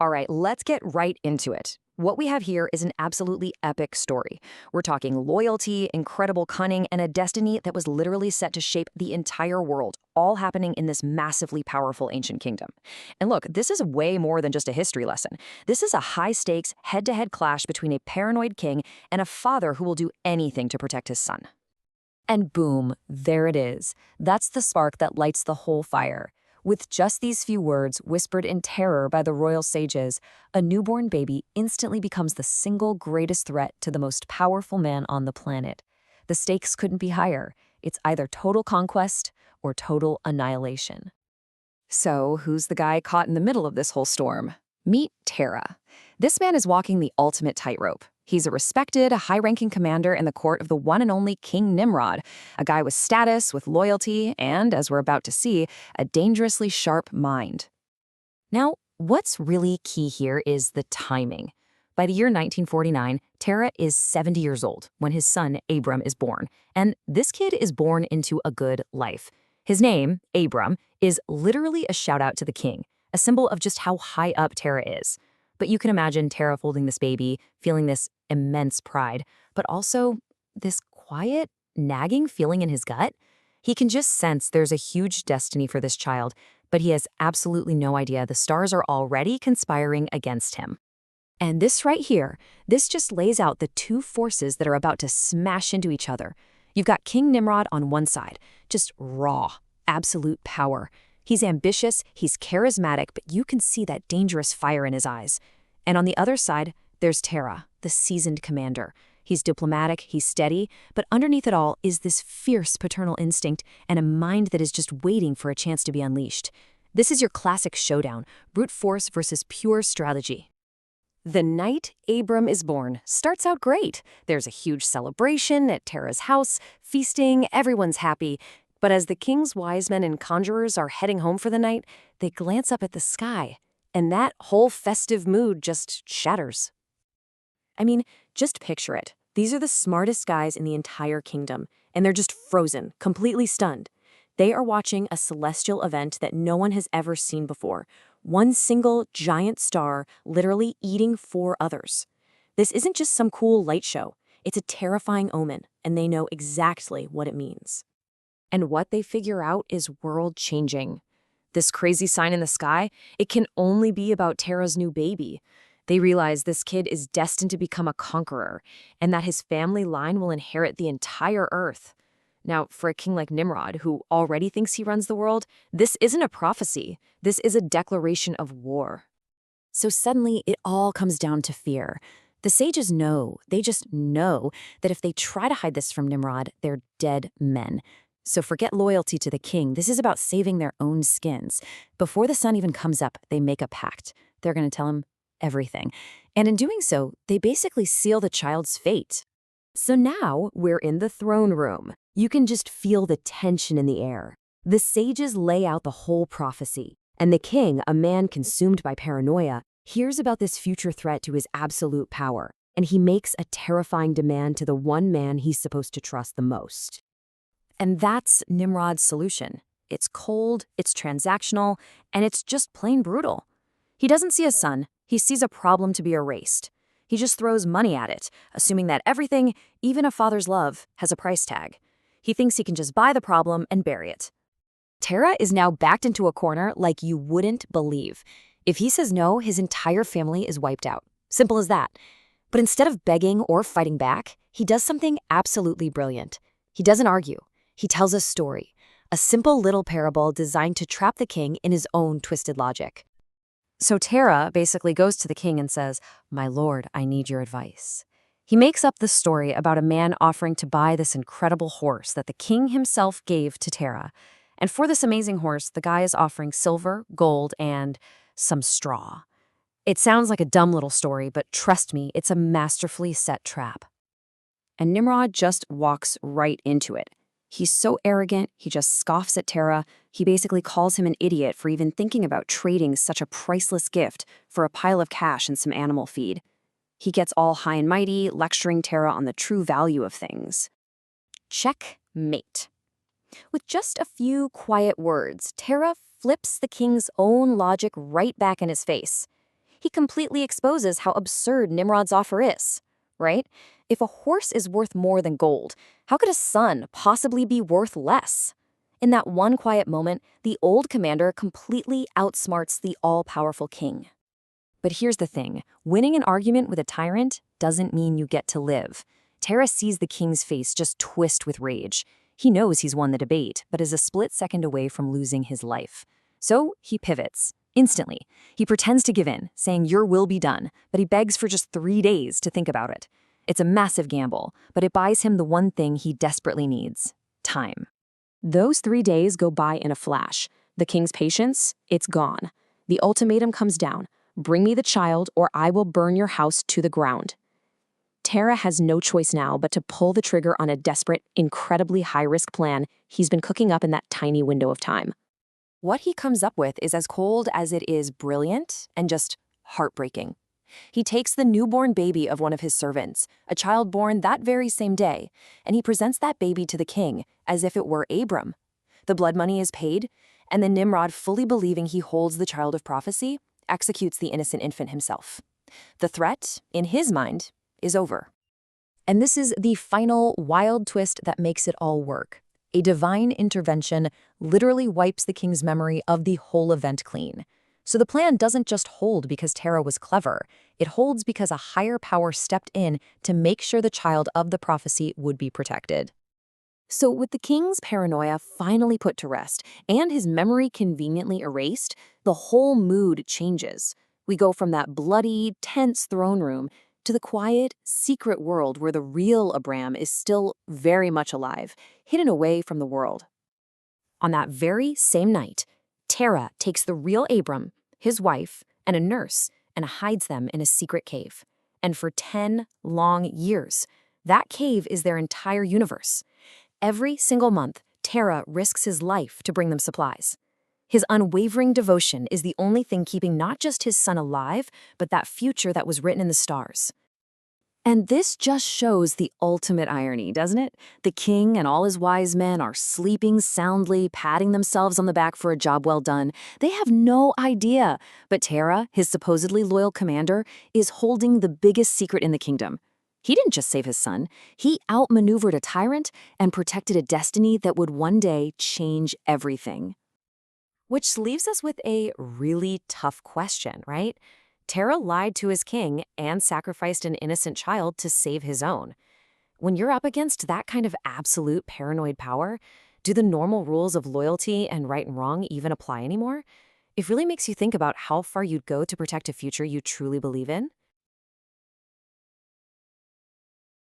All right, let's get right into it. What we have here is an absolutely epic story. We're talking loyalty, incredible cunning, and a destiny that was literally set to shape the entire world, all happening in this massively powerful ancient kingdom. And look, this is way more than just a history lesson. This is a high-stakes, head-to-head clash between a paranoid king and a father who will do anything to protect his son. And boom, there it is. That's the spark that lights the whole fire. With just these few words whispered in terror by the royal sages, a newborn baby instantly becomes the single greatest threat to the most powerful man on the planet. The stakes couldn't be higher. It's either total conquest or total annihilation. So, who's the guy caught in the middle of this whole storm? Meet Terah. This man is walking the ultimate tightrope. He's a respected, high-ranking commander in the court of the one and only King Nimrod, a guy with status, with loyalty, and, as we're about to see, a dangerously sharp mind. Now, what's really key here is the timing. By the year 1949, Terah is 70 years old when his son, Abram, is born, and this kid is born into a good life. His name, Abram, is literally a shout-out to the king, a symbol of just how high up Terah is. But you can imagine Terah holding this baby, feeling this immense pride, but also this quiet, nagging feeling in his gut. He can just sense there's a huge destiny for this child, but he has absolutely no idea the stars are already conspiring against him. And this right here, this just lays out the two forces that are about to smash into each other. You've got King Nimrod on one side, just raw, absolute power. He's ambitious, he's charismatic, but you can see that dangerous fire in his eyes. And on the other side, there's Terah, the seasoned commander. He's diplomatic, he's steady, but underneath it all is this fierce paternal instinct and a mind that is just waiting for a chance to be unleashed. This is your classic showdown, brute force versus pure strategy. The night Abram is born starts out great. There's a huge celebration at Terah's house, feasting, everyone's happy. But as the king's wise men and conjurors are heading home for the night, they glance up at the sky, and that whole festive mood just shatters. I mean, just picture it. These are the smartest guys in the entire kingdom, and they're just frozen, completely stunned. They are watching a celestial event that no one has ever seen before. One single giant star literally eating four others. This isn't just some cool light show. It's a terrifying omen, and they know exactly what it means. And what they figure out is world-changing. This crazy sign in the sky, it can only be about Terah's new baby. They realize this kid is destined to become a conqueror, and that his family line will inherit the entire earth. Now, for a king like Nimrod, who already thinks he runs the world, this isn't a prophecy. This is a declaration of war. So suddenly, it all comes down to fear. The sages know, they just know, that if they try to hide this from Nimrod, they're dead men. So forget loyalty to the king. This is about saving their own skins. Before the sun even comes up, they make a pact. They're going to tell him everything. And in doing so, they basically seal the child's fate. So now we're in the throne room. You can just feel the tension in the air. The sages lay out the whole prophecy. And the king, a man consumed by paranoia, hears about this future threat to his absolute power. And he makes a terrifying demand to the one man he's supposed to trust the most. And that's Nimrod's solution. It's cold, it's transactional, and it's just plain brutal. He doesn't see a son, he sees a problem to be erased. He just throws money at it, assuming that everything, even a father's love, has a price tag. He thinks he can just buy the problem and bury it. Terah is now backed into a corner like you wouldn't believe. If he says no, his entire family is wiped out. Simple as that. But instead of begging or fighting back, he does something absolutely brilliant. He doesn't argue. He tells a story, a simple little parable designed to trap the king in his own twisted logic. So Terah basically goes to the king and says, "My lord, I need your advice." He makes up the story about a man offering to buy this incredible horse that the king himself gave to Terah. And for this amazing horse, the guy is offering silver, gold, and some straw. It sounds like a dumb little story, but trust me, it's a masterfully set trap. And Nimrod just walks right into it. He's so arrogant, he just scoffs at Terah. He basically calls him an idiot for even thinking about trading such a priceless gift for a pile of cash and some animal feed. He gets all high and mighty, lecturing Terah on the true value of things. Checkmate. With just a few quiet words, Terah flips the king's own logic right back in his face. He completely exposes how absurd Nimrod's offer is, right? If a horse is worth more than gold, how could a son possibly be worth less? In that one quiet moment, the old commander completely outsmarts the all-powerful king. But here's the thing, winning an argument with a tyrant doesn't mean you get to live. Terah sees the king's face just twist with rage. He knows he's won the debate, but is a split second away from losing his life. So he pivots. Instantly, he pretends to give in, saying your will be done, but he begs for just 3 days to think about it. It's a massive gamble, but it buys him the one thing he desperately needs: time. Those 3 days go by in a flash. The king's patience, it's gone. The ultimatum comes down: bring me the child or I will burn your house to the ground. Terah has no choice now but to pull the trigger on a desperate, incredibly high-risk plan he's been cooking up in that tiny window of time. What he comes up with is as cold as it is brilliant and just heartbreaking. He takes the newborn baby of one of his servants, a child born that very same day, and he presents that baby to the king as if it were Abram. The blood money is paid, and then Nimrod, fully believing he holds the child of prophecy, executes the innocent infant himself. The threat, in his mind, is over. And this is the final wild twist that makes it all work. A divine intervention literally wipes the king's memory of the whole event clean. So the plan doesn't just hold because Terah was clever. It holds because a higher power stepped in to make sure the child of the prophecy would be protected. So with the king's paranoia finally put to rest and his memory conveniently erased, the whole mood changes. We go from that bloody, tense throne room to the quiet, secret world where the real Abram is still very much alive, hidden away from the world. On that very same night, Terah takes the real Abram, his wife, and a nurse, and hides them in a secret cave. And for 10 long years, that cave is their entire universe. Every single month, Terah risks his life to bring them supplies. His unwavering devotion is the only thing keeping not just his son alive, but that future that was written in the stars. And this just shows the ultimate irony, doesn't it? The king and all his wise men are sleeping soundly, patting themselves on the back for a job well done. They have no idea. But Terah, his supposedly loyal commander, is holding the biggest secret in the kingdom. He didn't just save his son. He outmaneuvered a tyrant and protected a destiny that would one day change everything. Which leaves us with a really tough question, right? Terah lied to his king and sacrificed an innocent child to save his own. When you're up against that kind of absolute paranoid power, do the normal rules of loyalty and right and wrong even apply anymore? It really makes you think about how far you'd go to protect a future you truly believe in.